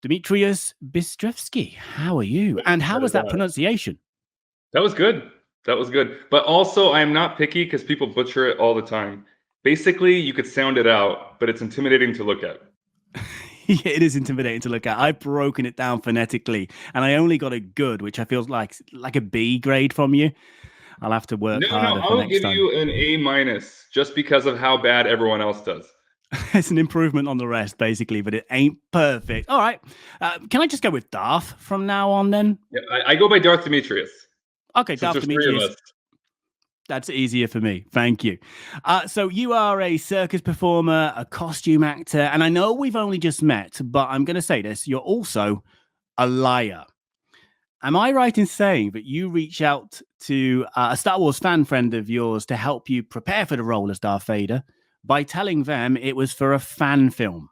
Dmitrious Bistrevsky. How are you? And how was that pronunciation? That was good. That was good. But also, I am not picky because people butcher it all the time. Basically, you could sound it out, but it's intimidating to look at. Yeah, it is intimidating to look at. I've broken it down phonetically, and I only got a good, which I feel like a B grade from you. I'll have to work harder for I'll next give time. you an A minus just because of how bad everyone else does. It's an improvement on the rest, basically, but it ain't perfect. All right. Can I just go with Darth from now on then? Yeah, I go by Darth Demetrius. Okay, Since Darth there's three of Demetrius. us. That's easier for me. Thank you. So you are a circus performer, a costume actor, and I know we've only just met, but I'm going to say this. You're also a liar. Am I right in saying that you reach out to a Star Wars fan friend of yours to help you prepare for the role as Darth Vader by telling them it was for a fan film?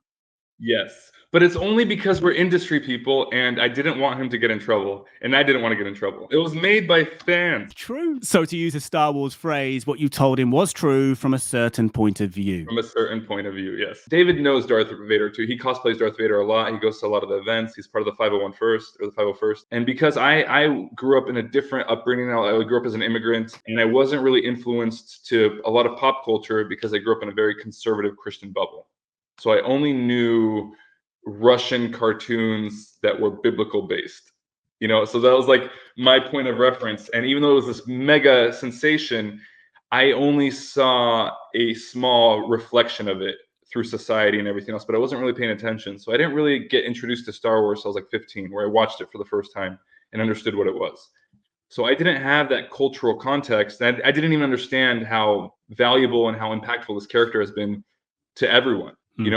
Yes. But it's only because we're industry people and I didn't want him to get in trouble. And I didn't want to get in trouble. It was made by fans. True. So, to use a Star Wars phrase, what you told him was true from a certain point of view. From a certain point of view, yes. David knows Darth Vader too. He cosplays Darth Vader a lot. He goes to a lot of the events. He's part of the 501st or the 501st. And because I grew up in a different upbringing, I grew up as an immigrant, and I wasn't really influenced to a lot of pop culture because I grew up in a very conservative Christian bubble. So I only knew Russian cartoons that were biblical based. So that was like my point of reference. And even though it was this mega sensation, I only saw a small reflection of it through society and everything else, but I wasn't really paying attention. So I didn't really get introduced to Star Wars till I was like 15, where I watched it for the first time and understood what it was. So I didn't have that cultural context. I didn't even understand how valuable and how impactful this character has been to everyone.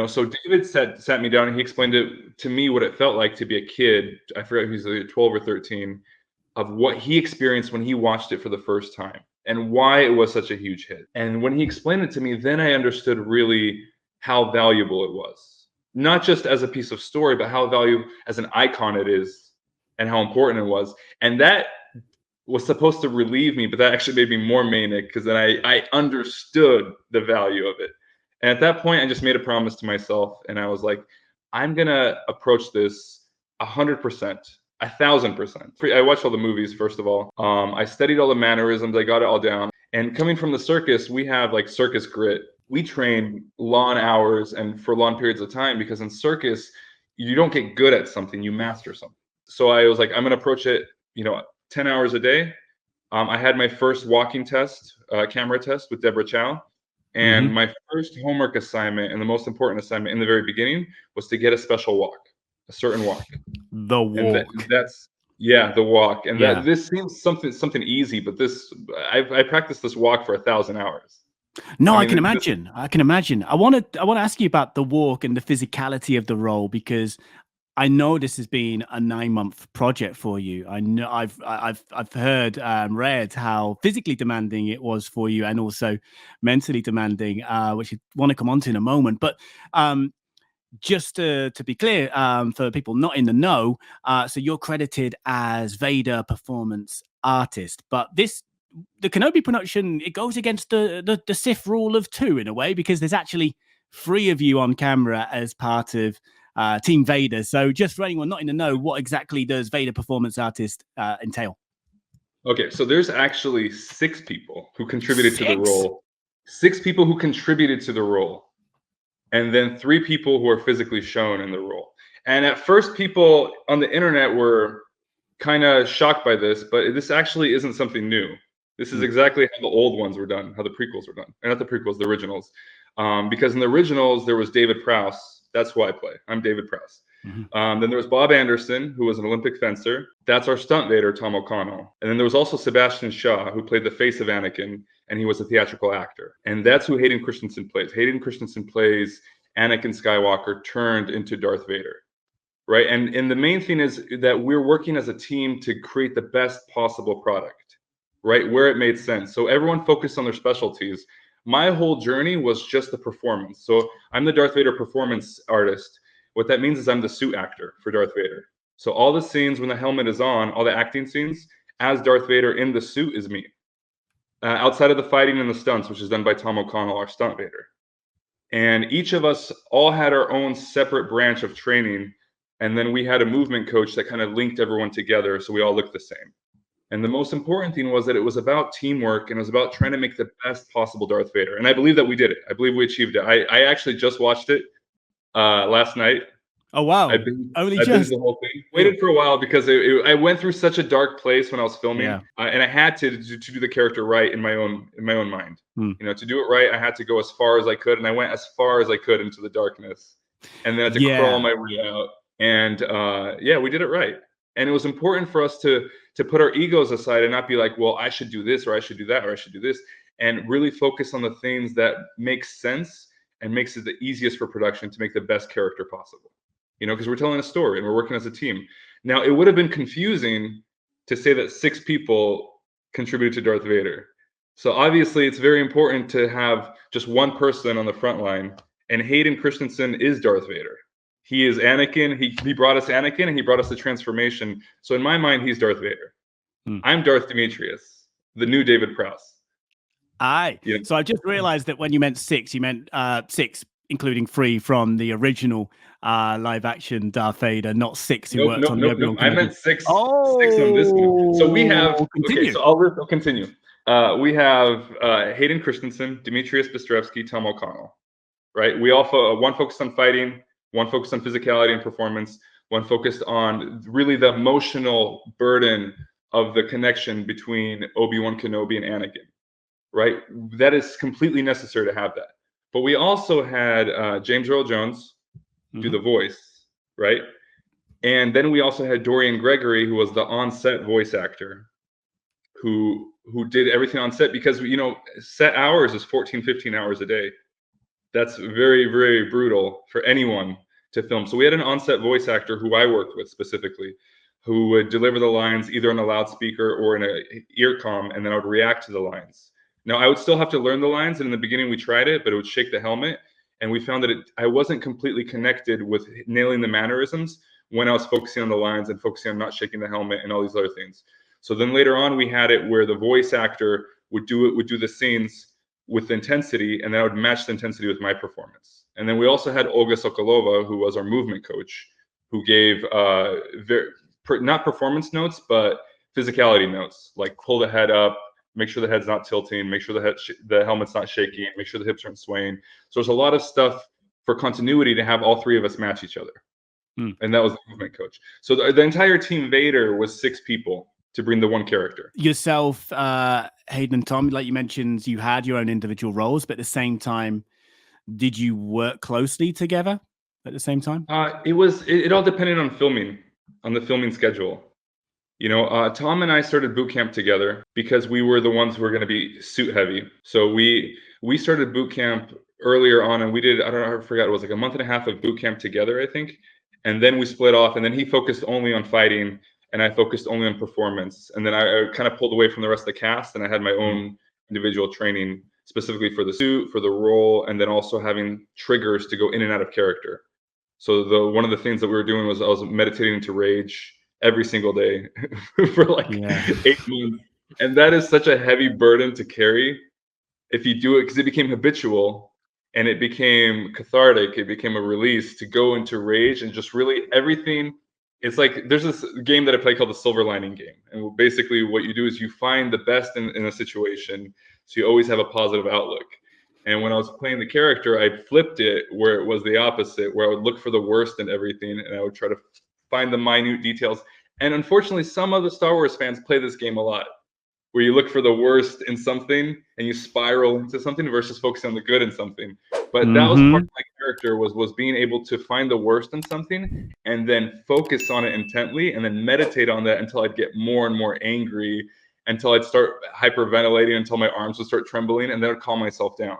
So David sat me down and he explained it to me what it felt like to be a kid. I forgot he was like 12 or 13, of what he experienced when he watched it for the first time and why it was such a huge hit. And when he explained it to me, then I understood really how valuable it was. Not just as a piece of story, but how valuable as an icon it is and how important it was. And that was supposed to relieve me, but that actually made me more manic because then I understood the value of it. And at that point, I just made a promise to myself, and I was like, I'm gonna approach this 100%, 1,000%. I watched all the movies first of all. I studied all the mannerisms. I got it all down. And coming from the circus, we have like circus grit. We train long hours and for long periods of time because in circus, you don't get good at something, you master something. So I was like, I'm gonna approach it, 10 hours a day. I had my first walking test, camera test with Deborah Chow. And my first homework assignment and the most important assignment in the very beginning was to get a special walk, a certain walk. The walk. And the walk. And that this seems something easy, but I practiced this walk for 1,000 hours. No, I can imagine. I can imagine. I want to ask you about the walk and the physicality of the role because I know this has been a 9-month project for you. I know I've heard read how physically demanding it was for you, and also mentally demanding, which I want to come on to in a moment. But just to be clear, for people not in the know, so you're credited as Vader performance artist, but the Kenobi production, it goes against the Sith rule of 2 in a way because there's actually 3 of you on camera as part of Team Vader. So just for anyone not in the know, what exactly does Vader performance artist entail? Okay, so there's actually 6 people who contributed to the role. 6 people who contributed to the role. And then 3 people who are physically shown in the role. And at first, people on the internet were kind of shocked by this, but this actually isn't something new. This is exactly how the old ones were done, how the prequels were done. And not the prequels, the originals. Because in the originals, there was David Prowse. That's who I play. I'm David Prowse. Then there was Bob Anderson, who was an Olympic fencer. That's our stunt Vader, Tom O'Connell. And then there was also Sebastian Shaw, who played the face of Anakin, and he was a theatrical actor. And that's who Hayden Christensen plays. Hayden Christensen plays Anakin Skywalker turned into Darth Vader. Right. And the main thing is that we're working as a team to create the best possible product, right, where it made sense. So everyone focused on their specialties. My whole journey was just the performance. So I'm the Darth Vader performance artist. What that means is I'm the suit actor for Darth Vader. So all the scenes when the helmet is on, all the acting scenes as Darth Vader in the suit is me. Outside of the fighting and the stunts, which is done by Tom O'Connell, our stunt Vader. And each of us all had our own separate branch of training And then we had a movement coach that kind of linked everyone together so we all looked the same. And the most important thing was that it was about teamwork, and it was about trying to make the best possible Darth Vader. And I believe that we did it. I believe we achieved it. I actually just watched it last night. Oh wow! I've been Only the just. whole thing. Waited for a while because I went through such a dark place when I was filming, Yeah. and I had to do the character right in my own mind. Hmm. You know, to do it right, I had to go as far as I could, and I went as far as I could into the darkness, and then I had to crawl my way out. And yeah, we did it right. And it was important for us to put our egos aside and not be like, well, I should do this, or I should do that, or I should do this, and really focus on the things that make sense and makes it the easiest for production to make the best character possible. You know, because we're telling a story and we're working as a team. Now, it would have been confusing to say that 6 people contributed to Darth Vader. So obviously, it's very important to have just one person on the front line, and Hayden Christensen is Darth Vader. He is Anakin. He brought us Anakin, and he brought us the transformation. So in my mind, he's Darth Vader. I'm Darth Dmitrious, the new David Prowse. Aye. Yeah. So I just realized that when you meant 6, you meant 6, including 3 from the original live action Darth Vader, not 6 who worked on the Obi-Wan Kenobi. I meant 6 on this one. So we have continue. Okay, so I'll continue. We have Hayden Christensen, Dmitrious Bistrevsky, Tom O'Connell. Right? We all one focused on fighting, one focused on physicality and performance, one focused on really the emotional burden of the connection between Obi-Wan Kenobi and Anakin. Right? That is completely necessary to have that. But we also had James Earl Jones do the voice, right? And then we also had Dorian Gregory, who was the on-set voice actor, who did everything on set, because, you know, set hours is 14, 15 hours a day. That's very, very brutal for anyone to film. So we had an on-set voice actor who I worked with specifically, who would deliver the lines either on a loudspeaker or in an ear comm, and then I would react to the lines. Now, I would still have to learn the lines, and in the beginning we tried it, but it would shake the helmet, and we found that I wasn't completely connected with nailing the mannerisms when I was focusing on the lines and focusing on not shaking the helmet and all these other things. So then later on, we had it where the voice actor would do the scenes with intensity, and then I would match the intensity with my performance. And then we also had Olga Sokolova, who was our movement coach, who gave not performance notes, but physicality notes, like pull the head up, make sure the head's not tilting, make sure the helmet's not shaking, make sure the hips aren't swaying. So there's a lot of stuff for continuity to have all 3 of us match each other. And that was the movement coach. So the entire team Vader was 6 people to bring the one character. Yourself, Hayden and Tom, like you mentioned, you had your own individual roles, but at the same time, did you work closely together at the same time? It all depended on the filming schedule. You know, Tom and I started boot camp together because we were the ones who were going to be suit heavy. So we started boot camp earlier on, and we did, I don't know, I forgot, it was like a month and a half of boot camp together, I think. And then we split off, and then he focused only on fighting, and I focused only on performance. And then I kind of pulled away from the rest of the cast, and I had my own individual training specifically for the suit, for the role, and then also having triggers to go in and out of character. So one of the things that we were doing was I was meditating into rage every single day for like 8 months. And that is such a heavy burden to carry if you do it, because it became habitual and it became cathartic. It became a release to go into rage and just really everything. It's like there's this game that I play called the Silver Lining game. And basically what you do is you find the best in a situation. So you always have a positive outlook. And when I was playing the character, I flipped it where it was the opposite, where I would look for the worst in everything, and I would try to find the minute details. And unfortunately, some of the Star Wars fans play this game a lot, where you look for the worst in something and you spiral into something versus focusing on the good in something. But that was part of my character, was being able to find the worst in something and then focus on it intently and then meditate on that until I'd get more and more angry, until I'd start hyperventilating, until my arms would start trembling, and then I'd calm myself down.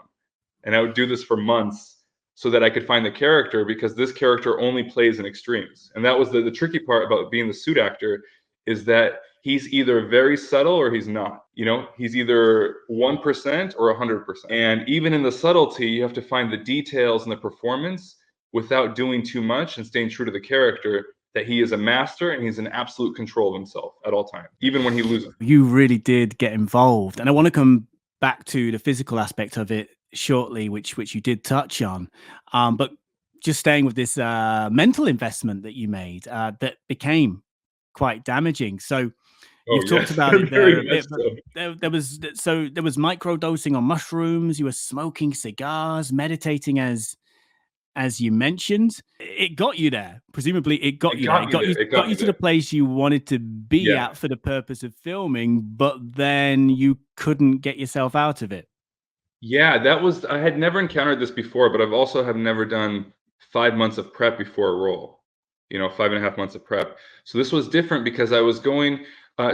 And I would do this for months so that I could find the character, because this character only plays in extremes. And that was the tricky part about being the suit actor, is that he's either very subtle or he's not. You know, he's either 1% or 100%. And even in the subtlety, you have to find the details and the performance without doing too much and staying true to the character, that he is a master and he's in absolute control of himself at all times, even when he loses. You really did get involved. And I want to come back to the physical aspect of it shortly, which you did touch on. But just staying with this mental investment that you made that became quite damaging. So Oh you've talked yes, about it there very a much bit, but so. there was micro dosing on mushrooms. You were smoking cigars, meditating as you mentioned. It got you there. Presumably, it got It you there. got It me got there. you It got got you me to the there. place you wanted to be Yeah. at for the purpose of filming, but then you couldn't get yourself out of it. Yeah, that was I had never encountered this before, but I've also have never done 5 months of prep before a role. 5.5 months of prep. So this was different because I was going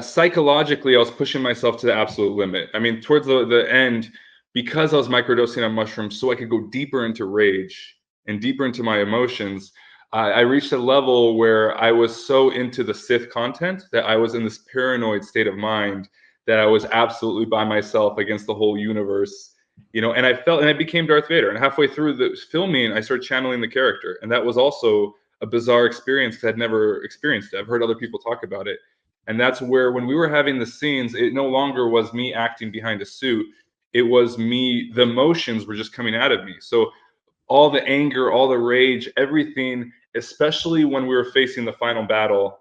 psychologically, I was pushing myself to the absolute limit. I mean, towards the end, because I was microdosing on mushrooms, so I could go deeper into rage and deeper into my emotions. I reached a level where I was so into the Sith content that I was in this paranoid state of mind that I was absolutely by myself against the whole universe. And I became Darth Vader. And halfway through the filming, I started channeling the character. And that was also a bizarre experience because I'd never experienced it. I've heard other people talk about it. And that's where, when we were having the scenes, it no longer was me acting behind a suit. It was me, the emotions were just coming out of me. So all the anger, all the rage, everything, especially when we were facing the final battle,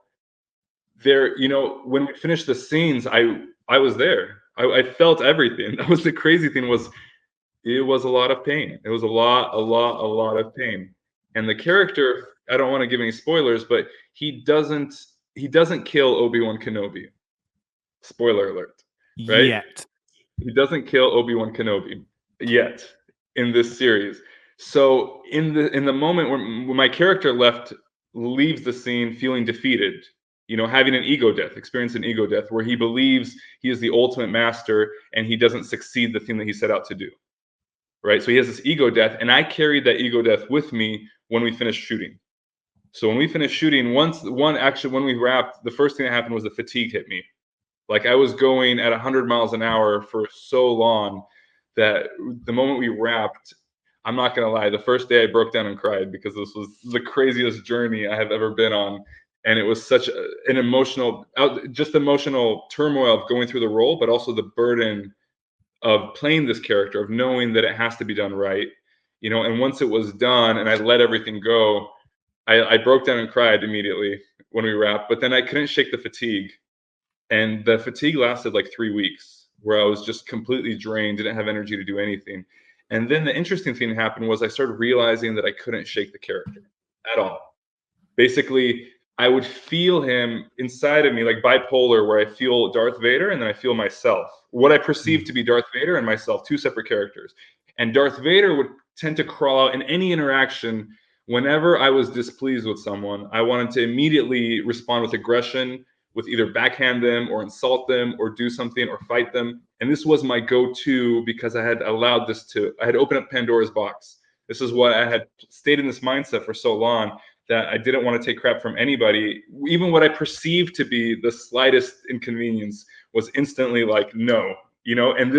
when we finished the scenes, I was there. I felt everything. That was the crazy thing, was it was a lot of pain. It was a lot of pain. And the character, I don't want to give any spoilers, but he doesn't kill Obi-Wan Kenobi. Spoiler alert, right? Yet. He doesn't kill Obi-Wan Kenobi yet in this series. So in the moment when my character leaves the scene feeling defeated, having an ego death, experience an ego death, where he believes he is the ultimate master and he doesn't succeed the thing that he set out to do. Right? So he has this ego death, and I carried that ego death with me when we finished shooting. So when we finished shooting, when we wrapped, the first thing that happened was the fatigue hit me. Like, I was going at 100 miles an hour for so long that the moment we wrapped, I'm not gonna lie, the first day I broke down and cried because this was the craziest journey I have ever been on, and it was such an emotional turmoil of going through the role, but also the burden of playing this character, of knowing that it has to be done right, and once it was done and I let everything go, I broke down and cried immediately when we wrapped, but then I couldn't shake the fatigue. And the fatigue lasted like 3 weeks, where I was just completely drained, didn't have energy to do anything. And then the interesting thing happened was I started realizing that I couldn't shake the character at all. Basically, I would feel him inside of me, like bipolar, where I feel Darth Vader and then I feel myself. What I perceive to be Darth Vader and myself, two separate characters. And Darth Vader would tend to crawl out in any interaction. Whenever I was displeased with someone, I wanted to immediately respond with aggression, with either backhand them or insult them or do something or fight them. And this was my go-to because I had opened up Pandora's box. This is what I had stayed in this mindset for so long, that I didn't want to take crap from anybody. Even what I perceived to be the slightest inconvenience was instantly like, no, and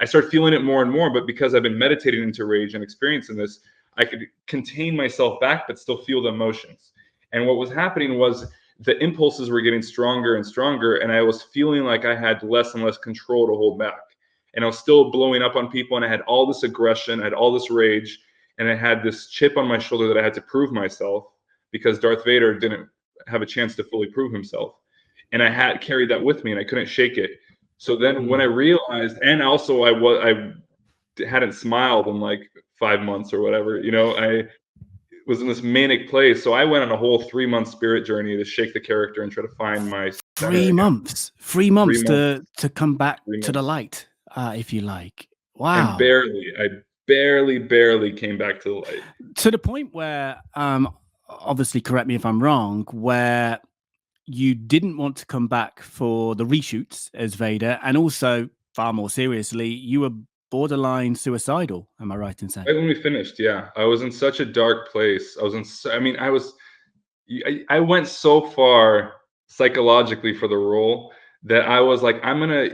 I started feeling it more and more, but because I've been meditating into rage and experiencing this, I could contain myself back, but still feel the emotions. And what was happening was the impulses were getting stronger and stronger, and I was feeling like I had less and less control to hold back. And I was still blowing up on people, and I had all this aggression, I had all this rage, and I had this chip on my shoulder that I had to prove myself, because Darth Vader didn't have a chance to fully prove himself. And I had carried that with me, and I couldn't shake it. So then when I realized, and also I hadn't smiled in like 5 months or whatever, I was in this manic place. So I went on a whole 3-month spirit journey to shake the character and try to find my center Three again. months. 3 months 3 months. to come back 3 to the months. light, if you like. And Wow. I barely came back to the light. To the point where, obviously, correct me if I'm wrong, where you didn't want to come back for the reshoots as Vader, and also, far more seriously, you were borderline suicidal. Am I right in saying? Right when we finished, yeah, I was in such a dark place. I went so far psychologically for the role that I was like,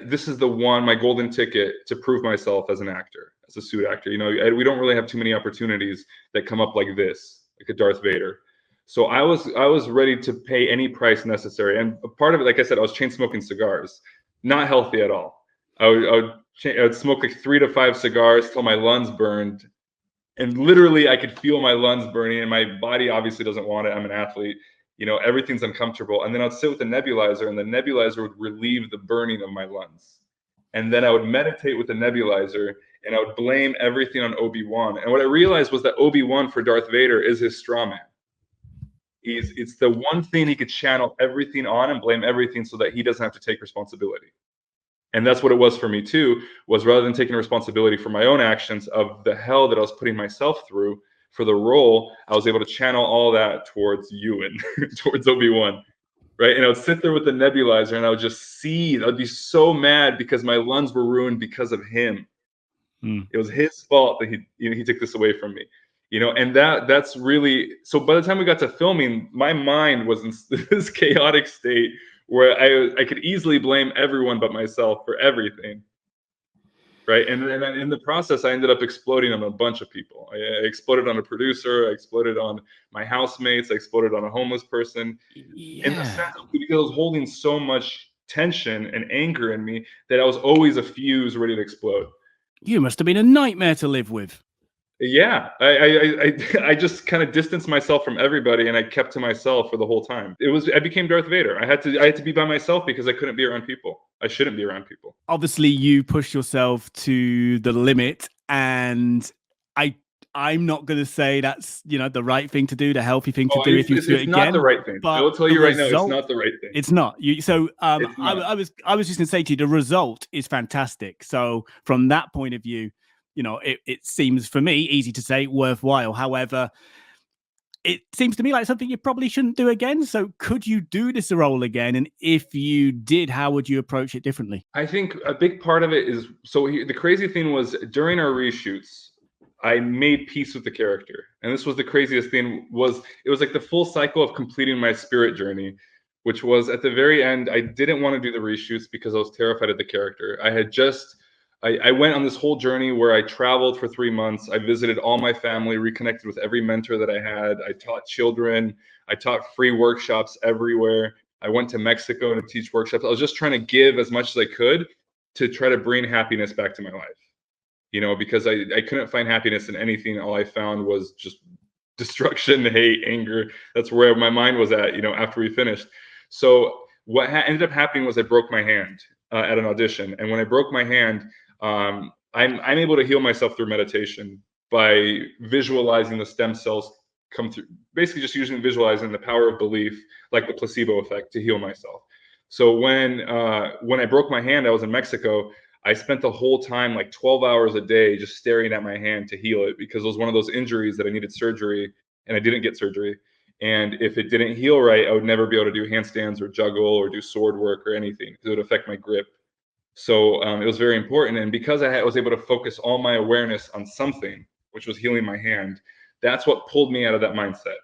this is my golden ticket to prove myself as an actor, as a suit actor. We don't really have too many opportunities that come up like this, like a Darth Vader. So I was ready to pay any price necessary. And a part of it, like I said, I was chain smoking cigars, not healthy at all. I would smoke like 3 to 5 cigars till my lungs burned, And literally I could feel my lungs burning, and my body obviously doesn't want it. I'm an athlete, everything's uncomfortable. And then I'd sit with the nebulizer, and the nebulizer would relieve the burning of my lungs. And then I would meditate with the nebulizer, and I would blame everything on Obi-Wan. And what I realized was that Obi-Wan for Darth Vader is his straw man. It's the one thing he could channel everything on and blame everything so that he doesn't have to take responsibility. And that's what it was for me too, was rather than taking responsibility for my own actions of the hell that I was putting myself through for the role, I was able to channel all that towards Ewan, towards Obi-Wan, right? And I would sit there with the nebulizer, and I would just seethe. I'd be so mad because my lungs were ruined because of him. It was his fault that he took this away from me. And that's really, so by the time we got to filming, my mind was in this chaotic state where I could easily blame everyone but myself for everything, right? And then in the process, I ended up exploding on a bunch of people. I exploded on a producer, I exploded on my housemates, I exploded on a homeless person. In the sense of, because I was holding so much tension and anger in me that I was always a fuse ready to explode. You must have been a nightmare to live with. Yeah, I just kind of distanced myself from everybody, and I kept to myself for the whole time. I became Darth Vader. I had to be by myself because I couldn't be around people. I shouldn't be around people. Obviously, you pushed yourself to the limit, and I'm not going to say that's the right thing to do, the healthy thing to do if you do it again. It's not the right thing. I will tell you right now, it's not the right thing. It's not. I was just going to say to you, the result is fantastic. So from that point of view, it seems for me easy to say worthwhile. However, it seems to me like something you probably shouldn't do again. So could you do this role again? And if you did, how would you approach it differently? I think a big part of it is, the crazy thing was during our reshoots, I made peace with the character. And this was the craziest thing, it was like the full cycle of completing my spirit journey, which was at the very end, I didn't want to do the reshoots because I was terrified of the character. I went on this whole journey where I traveled for 3 months. I visited all my family, reconnected with every mentor that I had. I taught children. I taught free workshops everywhere. I went to Mexico to teach workshops. I was just trying to give as much as I could to try to bring happiness back to my life, because I couldn't find happiness in anything. All I found was just destruction, hate, anger. That's where my mind was at, after we finished. So what ended up happening was I broke my hand at an audition. And when I broke my hand, I'm able to heal myself through meditation by visualizing the stem cells come through, basically just visualizing the power of belief, like the placebo effect, to heal myself. So when I broke my hand, I was in Mexico. I spent the whole time, like 12 hours a day, just staring at my hand to heal it, because it was one of those injuries that I needed surgery, and I didn't get surgery. And if it didn't heal right, I would never be able to do handstands or juggle or do sword work or anything, because it would affect my grip. So it was very important. And because I was able to focus all my awareness on something, which was healing my hand, that's what pulled me out of that mindset,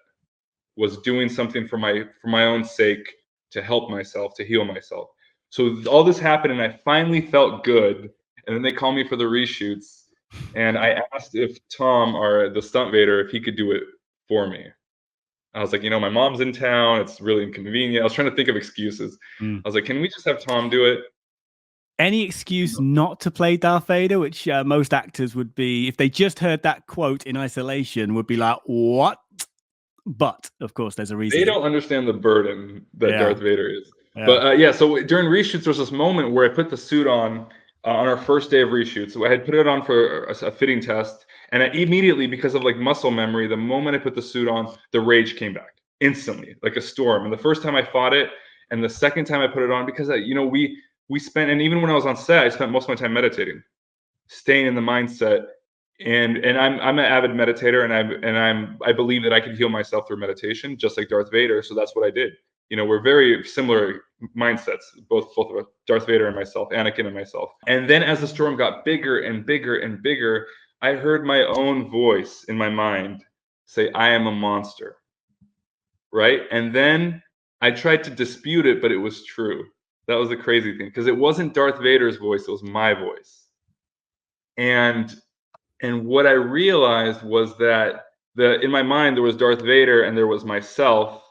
was doing something for my own sake, to help myself, to heal myself. So all this happened, and I finally felt good. And then they called me for the reshoots, and I asked if Tom, or the stunt Vader, if he could do it for me. I was like, my mom's in town. It's really inconvenient. I was trying to think of excuses. I was like, can we just have Tom do it? Any excuse not to play Darth Vader, which most actors would be, if they just heard that quote in isolation, would be like, what? But of course, there's a reason. They don't understand the burden that Darth Vader is. Yeah. But so during reshoots, there was this moment where I put the suit on our first day of reshoots. So I had put it on for a fitting test, and immediately, because of like muscle memory, the moment I put the suit on, the rage came back instantly, like a storm. And the first time I fought it, and the second time I put it on, because we spent, and even when I was on set, I spent most of my time meditating, staying in the mindset. And I'm an avid meditator, and I believe that I can heal myself through meditation, just like Darth Vader. So that's what I did. We're very similar mindsets, both Darth Vader and myself, Anakin and myself. And then as the storm got bigger and bigger and bigger, I heard my own voice in my mind say, "I am a monster." Right? And then I tried to dispute it, but it was true. That was the crazy thing, because it wasn't Darth Vader's voice, it was my voice. And what I realized was that in my mind there was Darth Vader and there was myself,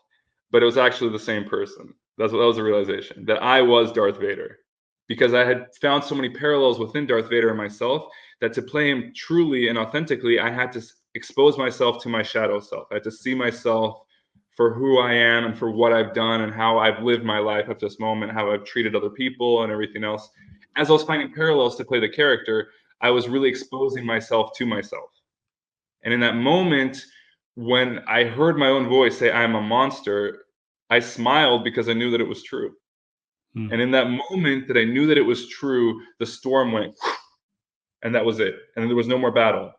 but it was actually the same person. That was the realization, that I was Darth Vader, because I had found so many parallels within Darth Vader and myself, that to play him truly and authentically, I had to expose myself to my shadow self. I had to see myself for who I am and for what I've done and how I've lived my life up to this moment, how I've treated other people and everything else. As I was finding parallels to play the character, I was really exposing myself to myself. And in that moment, when I heard my own voice say, "I'm a monster," I smiled because I knew that it was true. Mm. And in that moment that I knew that it was true, the storm went, and that was it. And there was no more battle.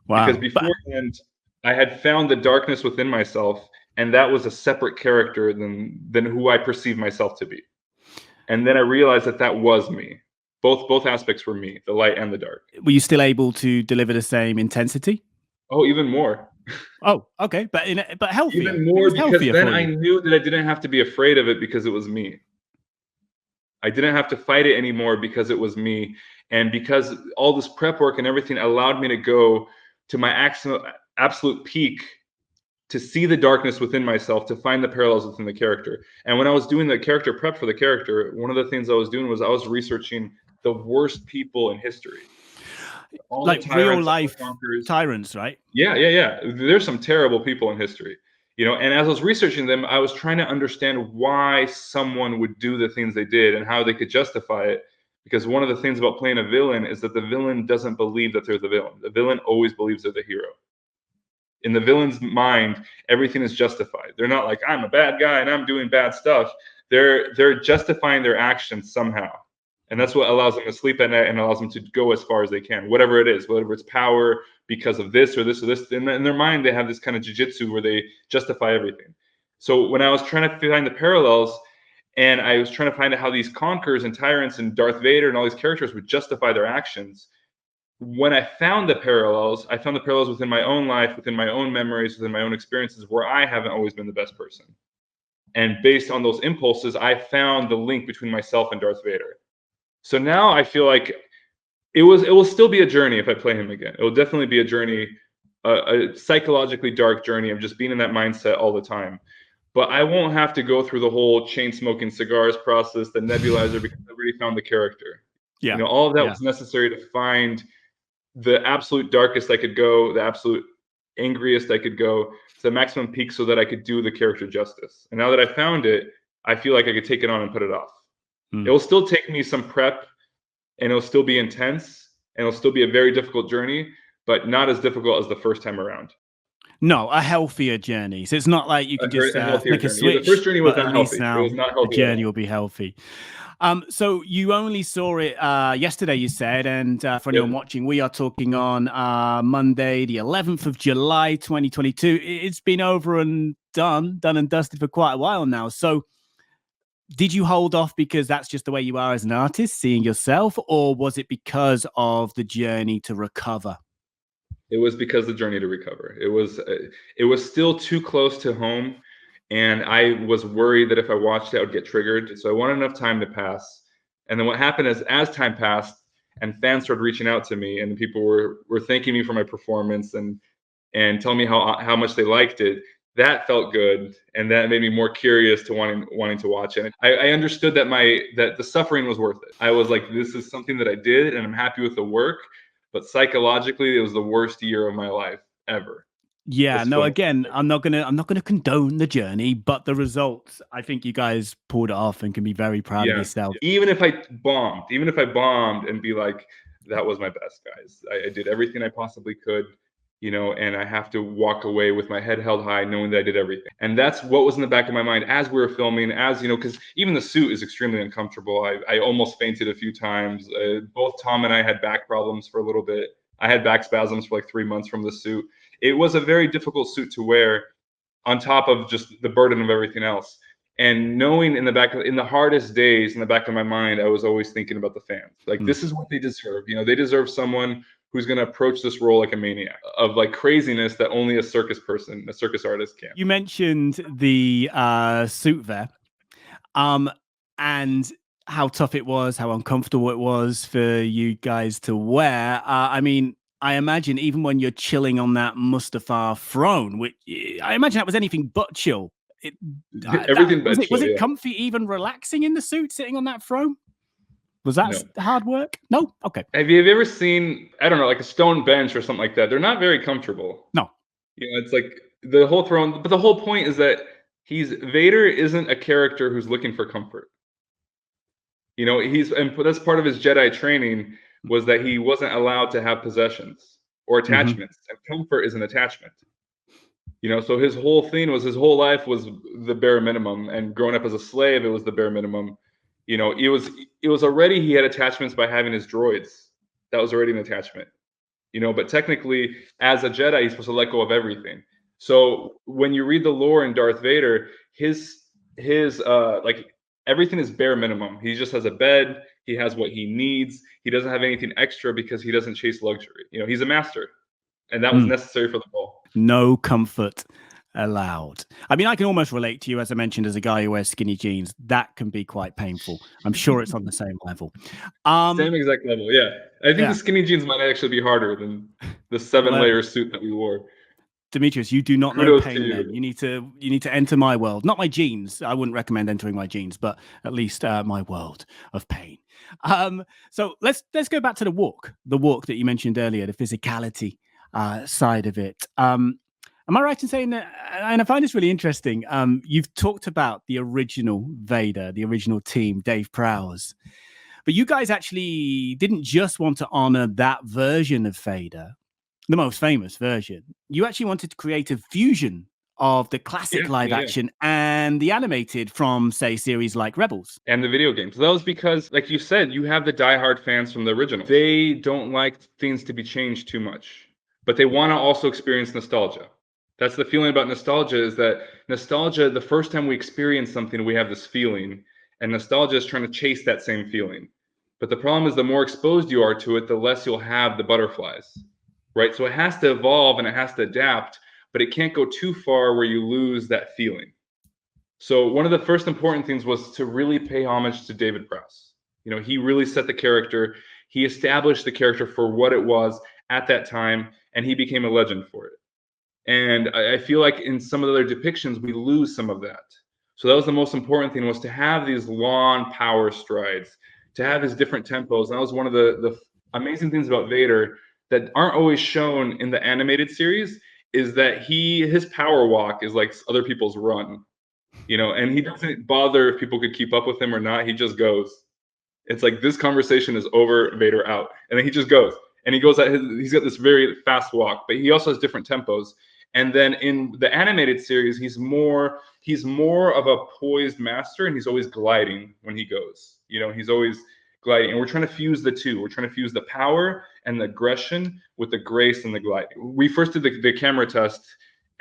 Because Wow. beforehand, I had found the darkness within myself, and that was a separate character than who I perceived myself to be. And then I realized that that was me. Both aspects were me, the light and the dark. Were you still able to deliver the same intensity? Oh, even more. Oh, okay, but healthier. Even It more, was because healthier then for I you. knew that I didn't have to be afraid of it because it was me. I didn't have to fight it anymore because it was me. And because all this prep work and everything allowed me to go to my absolute peak, to see the darkness within myself, to find the parallels within the character. And when I was doing the character prep for the character, one of the things I was doing was I was researching the worst people in history. All the Like real tyrants, all the life conquerors. tyrants, right? Yeah. There's some terrible people in history. And as I was researching them, I was trying to understand why someone would do the things they did and how they could justify it. Because one of the things about playing a villain is that the villain doesn't believe that they're the villain. The villain always believes they're the hero. In the villain's mind, everything is justified. They're not like, I'm a bad guy and I'm doing bad stuff. They're justifying their actions somehow. And that's what allows them to sleep at night and allows them to go as far as they can, whatever it is, whether it's power because of this or this or this. In their mind, they have this kind of jujitsu where they justify everything. So when I was trying to find the parallels, and I was trying to find out how these conquerors and tyrants and Darth Vader and all these characters would justify their actions, when I found the parallels, I found the parallels within my own life, within my own memories, within my own experiences, where I haven't always been the best person. And based on those impulses, I found the link between myself and Darth Vader. So now I feel like it will still be a journey if I play him again. It will definitely be a journey, a psychologically dark journey of just being in that mindset all the time. But I won't have to go through the whole chain smoking cigars process, the nebulizer, because I already found the character. Yeah. All of that was necessary to find the absolute darkest I could go, the absolute angriest I could go, to the maximum peak so that I could do the character justice. And now that I found it, I feel like I could take it on and put it off. It will still take me some prep, and it'll still be intense, and it'll still be a very difficult journey, but not as difficult as the first time around. No, a healthier journey. So it's not like you can just healthier flick a journey. switch. The first journey was but not at least healthy. It now was not the healthy at journey all. will be healthy. So you only saw it yesterday, you said, and for anyone watching, we are talking on Monday, the 11th of July, 2022. It's been over and done and dusted for quite a while now. So did you hold off because that's just the way you are as an artist, seeing yourself, or was it because of the journey to recover? It was because the journey to recover. It was still too close to home, and I was worried that if I watched it, I would get triggered. So I wanted enough time to pass. And then what happened is, as time passed, and fans started reaching out to me, and people were thanking me for my performance and telling me how much they liked it. That felt good, and that made me more curious to wanting to watch it. I understood that that the suffering was worth it. I was like, this is something that I did, and I'm happy with the work. But psychologically, it was the worst year of my life ever. Yeah, no, again, I'm not gonna condone the journey, but the results, I think you guys pulled it off and can be very proud of yourself. Even if I bombed and be like, that was my best, guys. I did everything I possibly could, and I have to walk away with my head held high, knowing that I did everything. And that's what was in the back of my mind as we were filming, because even the suit is extremely uncomfortable. I almost fainted a few times. Both Tom and I had back problems for a little bit. I had back spasms for like 3 months from the suit. It was a very difficult suit to wear, on top of just the burden of everything else. And knowing in the hardest days, in the back of my mind, I was always thinking about the fans. Like, this is what they deserve. They deserve someone who's going to approach this role like a maniac, of like craziness that only a circus artist can. You mentioned the suit there, and how tough it was, how uncomfortable it was for you guys to wear. I mean, I imagine even when you're chilling on that Mustafar throne, which I imagine that was anything but chill. Everything but was chill, it comfy, even relaxing in the suit, sitting on that throne? Was that No. hard work? No? Okay. Have you ever seen, I don't know, like a stone bench or something like that? They're not very comfortable. No. It's like the whole throne, but the whole point is that Vader isn't a character who's looking for comfort. And that's part of his Jedi training, was that he wasn't allowed to have possessions or attachments, and comfort is an attachment. So his whole life was the bare minimum, and growing up as a slave, it was the bare minimum. It was already, he had attachments by having his droids. That was already an attachment. But technically, as a Jedi, he's supposed to let go of everything. So when you read the lore in Darth Vader, his like everything is bare minimum. He just has a bed. He has what he needs. He doesn't have anything extra because he doesn't chase luxury. He's a master, and that was necessary for the role. No comfort allowed. I mean, I can almost relate to you, as I mentioned, as a guy who wears skinny jeans. That can be quite painful. I'm sure it's on the same level. Same exact level, yeah. I think the skinny jeans might actually be harder than the 7-layer suit that we wore. Demetrius, you do not know pain. Then you need to enter my world, not my jeans. I wouldn't recommend entering my jeans, but at least my world of pain. So let's go back to the walk that you mentioned earlier, the physicality side of it. Am I right in saying that? And I find this really interesting. You've talked about the original Vader, the original team, Dave Prowse, but you guys actually didn't just want to honor that version of Vader, the most famous version. You actually wanted to create a fusion of the classic live action and the animated from, say, series like Rebels. And the video games. That was because, like you said, you have the diehard fans from the original. They don't like things to be changed too much, but they want to also experience nostalgia. That's the feeling about nostalgia, is that nostalgia, the first time we experience something, we have this feeling, and nostalgia is trying to chase that same feeling. But the problem is, the more exposed you are to it, the less you'll have the butterflies, right? So it has to evolve and it has to adapt, but it can't go too far where you lose that feeling. So one of the first important things was to really pay homage to David Prowse. He really set the character. He established the character for what it was at that time, and he became a legend for it. And I feel like in some of the other depictions, we lose some of that. So that was the most important thing, was to have these long power strides, to have his different tempos. And that was one of the amazing things about Vader that aren't always shown in the animated series, is that his power walk is like other people's run, and he doesn't bother if people could keep up with him or not. He just goes. It's like, this conversation is over, Vader out. And then he just goes. And he goes he's got this very fast walk, but he also has different tempos. And then in the animated series, he's more of a poised master, and he's always gliding when he goes. He's always gliding. And we're trying to fuse the two. We're trying to fuse the power and the aggression with the grace and the gliding. We first did the camera test,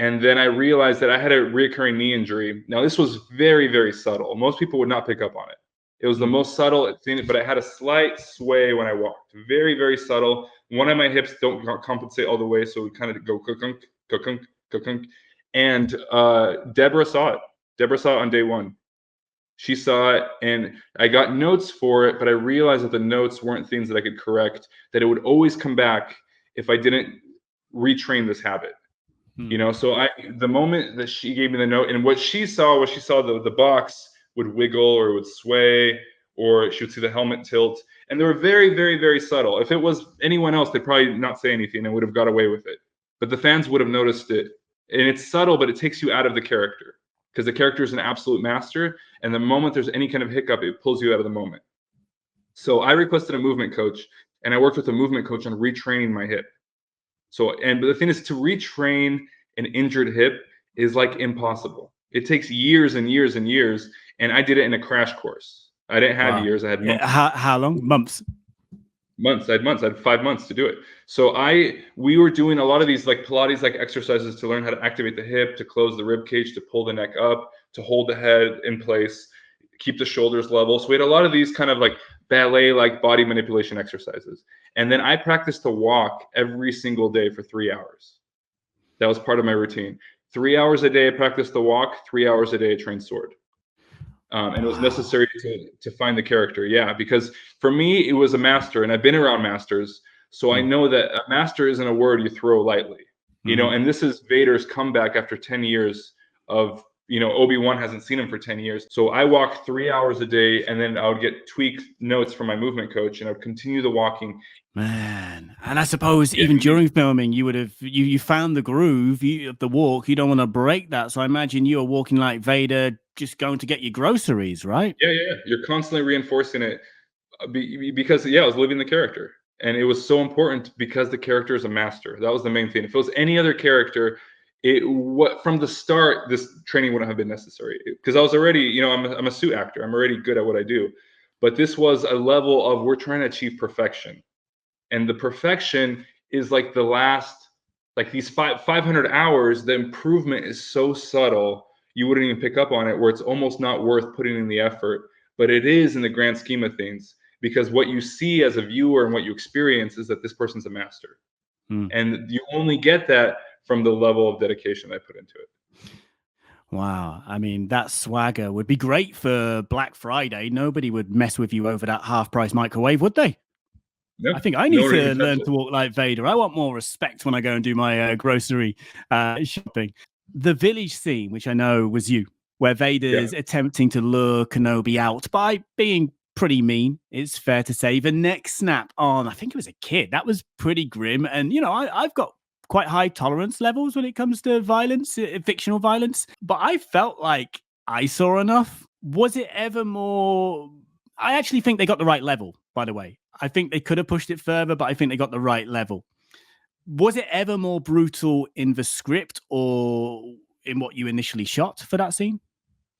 and then I realized that I had a recurring knee injury. Now, this was very, very subtle. Most people would not pick up on it. It was the most subtle, but I had a slight sway when I walked. Very, very subtle. One of my hips don't compensate all the way, so we kind of go kukunk, kukunk, kukunk. And Deborah saw it. Deborah saw it on day one. She saw it, and I got notes for it, but I realized that the notes weren't things that I could correct, that it would always come back if I didn't retrain this habit. So the moment that she gave me the note, and what she saw the box would wiggle or would sway, or she would see the helmet tilt, and they were very, very, very subtle. If it was anyone else, they'd probably not say anything and would have got away with it. But the fans would have noticed it. And it's subtle, but it takes you out of the character, because the character is an absolute master. And the moment there's any kind of hiccup, it pulls you out of the moment. So I requested a movement coach, and I worked with a movement coach on retraining my hip. But the thing is, to retrain an injured hip is like impossible. It takes years and years and years. And I did it in a crash course. I didn't have years. I had months. How long? Months. Months. I had 5 months to do it. So we were doing a lot of these like Pilates like exercises to learn how to activate the hip, to close the rib cage, to pull the neck up, to hold the head in place, keep the shoulders level. So we had a lot of these kind of like ballet like body manipulation exercises. And then I practiced to walk every single day for 3 hours. That was part of my routine. 3 hours a day I practiced to walk, 3 hours a day I trained sword. And it was necessary to find the character. Yeah, because for me, it was a master, and I've been around masters. So I know that a master isn't a word you throw lightly, and this is Vader's comeback after 10 years of, Obi-Wan hasn't seen him for 10 years. So I walk 3 hours a day, and then I would get tweaked notes from my movement coach, and I would continue the walking. Man, and I suppose even during filming, you would have you found the groove of the walk. You don't want to break that, so I imagine you are walking like Vader, just going to get your groceries, right? Yeah. You're constantly reinforcing it because I was living the character, and it was so important because the character is a master. That was the main thing. If it was any other character, from the start, this training wouldn't have been necessary because I was already, I'm a suit actor. I'm already good at what I do, but this was a level of we're trying to achieve perfection. And the perfection is like the last, like these 500 hours, the improvement is so subtle you wouldn't even pick up on it, where it's almost not worth putting in the effort, but it is in the grand scheme of things, because what you see as a viewer and what you experience is that this person's a master. And you only get that from the level of dedication I put into it. Wow. I mean, that swagger would be great for Black Friday. Nobody would mess with you over that half-price microwave, would they? No, I think I need to learn to walk like Vader. I want more respect when I go and do my grocery shopping. The village scene, which I know was you, where Vader's attempting to lure Kenobi out by being pretty mean, it's fair to say. The neck snap on, I think it was a kid, that was pretty grim. And, I've got quite high tolerance levels when it comes to violence, fictional violence, but I felt like I saw enough. Was it ever more... I actually think they got the right level, by the way. I think they could have pushed it further, but I think they got the right level. Was it ever more brutal in the script or in what you initially shot for that scene?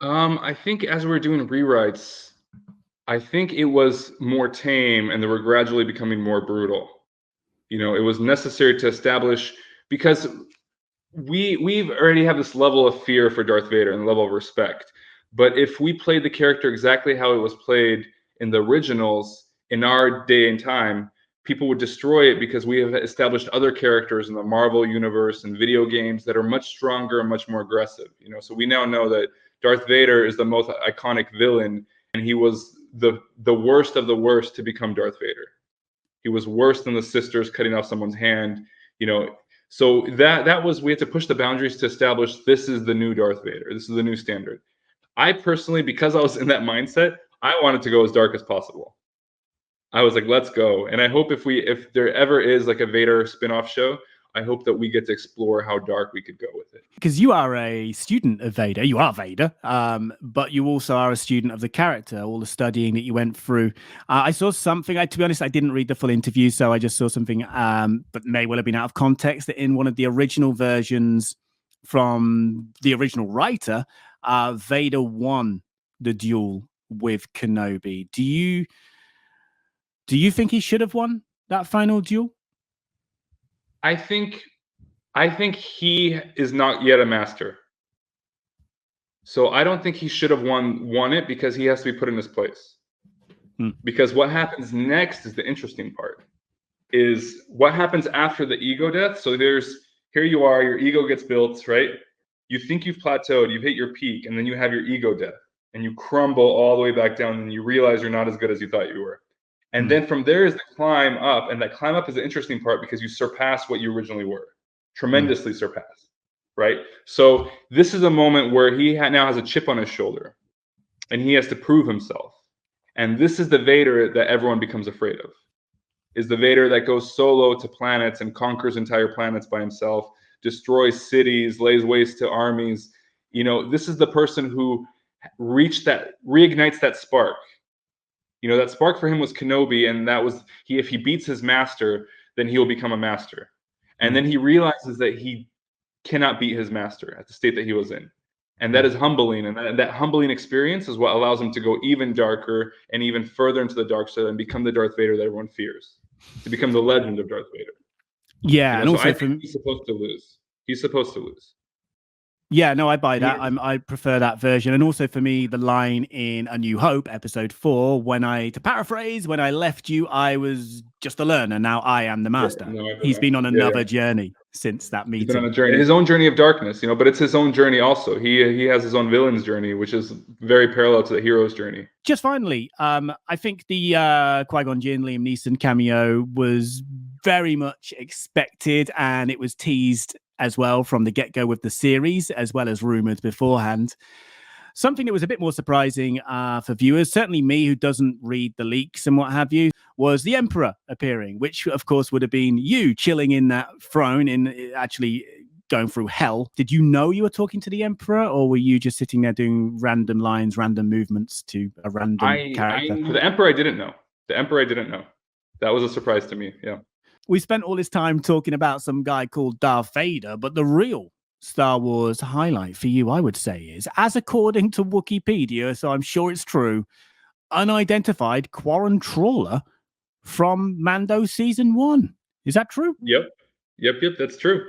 I think as we were doing rewrites, I think it was more tame, and they were gradually becoming more brutal. It was necessary to establish, because we've already have this level of fear for Darth Vader and level of respect. But if we played the character exactly how it was played in the originals in our day and time, people would destroy it, because we have established other characters in the Marvel universe and video games that are much stronger and much more aggressive. So we now know that Darth Vader is the most iconic villain, and he was the worst of the worst to become Darth Vader. He was worse than the sisters cutting off someone's hand. So that was, we had to push the boundaries to establish this is the new Darth Vader. This is the new standard. I personally, because I was in that mindset, I wanted to go as dark as possible. I was like, let's go. And I hope if there ever is like a Vader spin-off show, I hope that we get to explore how dark we could go with it. Because you are a student of Vader. You are Vader, but you also are a student of the character, all the studying that you went through. I saw something, to be honest, I didn't read the full interview, so I just saw something, but may well have been out of context, that in one of the original versions from the original writer, Vader won the duel with Kenobi. Do you think he should have won that final duel? I think he is not yet a master. So I don't think he should have won it, because he has to be put in his place. Because what happens next is the interesting part. Is what happens after the ego death. So here you are, your ego gets built, right? You think you've plateaued, you've hit your peak, and then you have your ego death, and you crumble all the way back down, and you realize you're not as good as you thought you were. And then from there is the climb up, and that climb up is the interesting part, because you surpass what you originally were. Tremendously surpassed, right? So this is a moment where he now has a chip on his shoulder, and he has to prove himself. And this is the Vader that everyone becomes afraid of. Is the Vader that goes solo to planets and conquers entire planets by himself, destroys cities, lays waste to armies. This is the person who reignites that spark. That spark for him was Kenobi, and that was if he beats his master, then he will become a master. And then he realizes that he cannot beat his master at the state that he was in. And that is humbling. And that humbling experience is what allows him to go even darker and even further into the dark side and become the Darth Vader that everyone fears, to become the legend of Darth Vader. Yeah. And so also I think he's supposed to lose. He's supposed to lose. Yeah, no, I buy that. I prefer that version. And also for me, the line in A New Hope, episode 4, to paraphrase, when I left you, I was just a learner. Now I am the master. He's been on another journey since that meeting. He's been on a journey, his own journey of darkness, but it's his own journey also. He has his own villain's journey, which is very parallel to the hero's journey. Just finally, I think the Qui-Gon Jinn, Liam Neeson cameo was very much expected, and it was teased as well from the get-go with the series, as well as rumored beforehand. Something that was a bit more surprising for viewers, certainly me who doesn't read the leaks and what have you, was the Emperor appearing, which of course would have been you chilling in that throne in actually going through hell. Did you know you were talking to the Emperor, or were you just sitting there doing random lines, random movements to a random character? The Emperor I didn't know. The Emperor I didn't know. That was a surprise to me, yeah. We spent all this time talking about some guy called Darth Vader, but the real Star Wars highlight for you, I would say, is, as according to Wikipedia, so I'm sure it's true, unidentified Quarren Trawler from Mando Season 1. Is that true? Yep, that's true.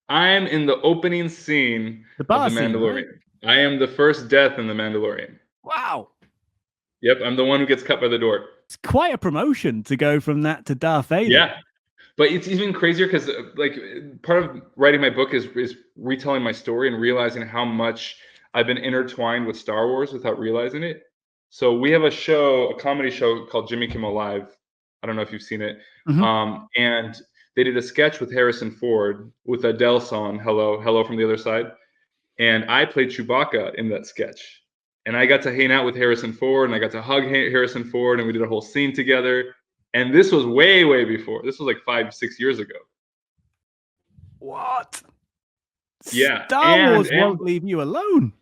I'm in the opening scene of The Mandalorian. Right? I am the first death in The Mandalorian. Wow. Yep, I'm the one who gets cut by the door. It's quite a promotion to go from that to Darth Vader. Yeah, but it's even crazier because like part of writing my book is retelling my story and realizing how much I've been intertwined with Star Wars without realizing it. So we have a comedy show called Jimmy Kimmel Live. I don't know if you've seen it. Mm-hmm. And they did a sketch with Harrison Ford with Adele song, Hello from the Other Side. And I played Chewbacca in that sketch. And I got to hang out with Harrison Ford, and I got to hug Harrison Ford, and we did a whole scene together. And this was way, way before. This was like 5-6 years ago. What? Yeah. Star Wars won't leave you alone.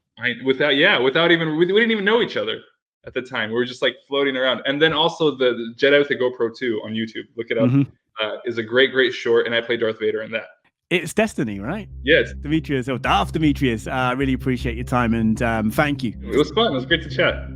Without even, we didn't even know each other at the time. We were just like floating around. And then also the Jedi with the GoPro 2 on YouTube. Look it up. Mm-hmm. Is a great, great short, and I play Darth Vader in that. It's destiny, right? Yes. Dmitrious, Darth Dmitrious, I really appreciate your time, and thank you. It was fun. It was great to chat.